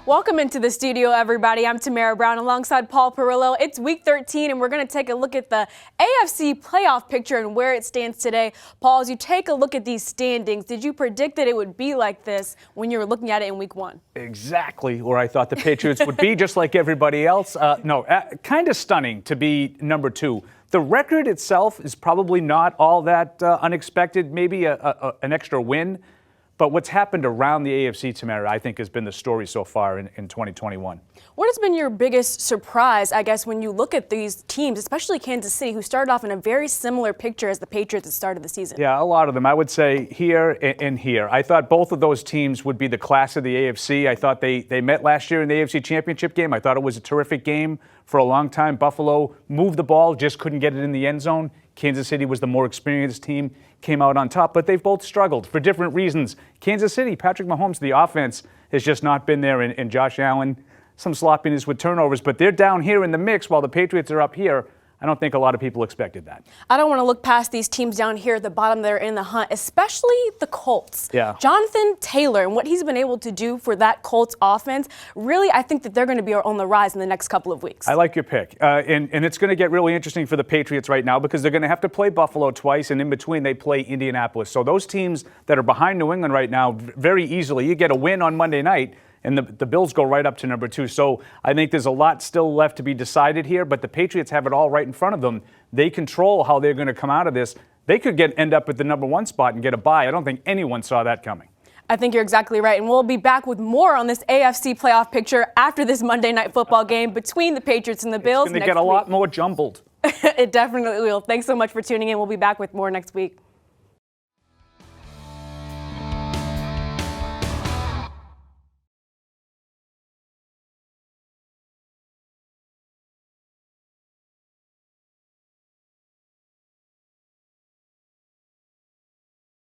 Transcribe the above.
Welcome into the studio, everybody. I'm Tamara Brown alongside Paul Perillo. It's week 13, and we're going to take a look at the AFC playoff picture and where it stands today. Paul, as you take a look at these standings, did you predict that it would be like this when you were looking at it in week 1? Exactly where I thought the Patriots would be, just like everybody else. Kind of stunning to be number 2. The record itself is probably not all that unexpected, maybe an extra win. But what's happened around the AFC, Tamara, I think has been the story so far in 2021. What has been your biggest surprise, I guess, when you look at these teams, especially Kansas City, who started off in a very similar picture as the Patriots at the start of the season? Yeah, a lot of them. I would say here and here. I thought both of those teams would be the class of the AFC. I thought they met last year in the AFC Championship game. I thought it was a terrific game for a long time. Buffalo moved the ball, just couldn't get it in the end zone. Kansas City was the more experienced team, came out on top, but they've both struggled for different reasons. Kansas City, Patrick Mahomes, the offense has just not been there, and Josh Allen, some sloppiness with turnovers, but they're down here in the mix while the Patriots are up here. I don't think a lot of people expected that. I don't want to look past these teams down here at the bottom that are in the hunt, especially the Colts. Yeah. Jonathan Taylor and what he's been able to do for that Colts offense, really, I think that they're going to be on the rise in the next couple of weeks. I like your pick. And it's going to get really interesting for the Patriots right now because they're going to have to play Buffalo twice, and in between they play Indianapolis. So those teams that are behind New England right now, very easily, you get a win on Monday night, and the Bills go right up to number 2. So I think there's a lot still left to be decided here, but the Patriots have it all right in front of them. They control how they're going to come out of this. They could end up at the number 1 spot and get a bye. I don't think anyone saw that coming. I think you're exactly right, and we'll be back with more on this AFC playoff picture after this Monday Night Football game between the Patriots and the Bills. It's going to get a lot more jumbled. It definitely will. Thanks so much for tuning in. We'll be back with more next week.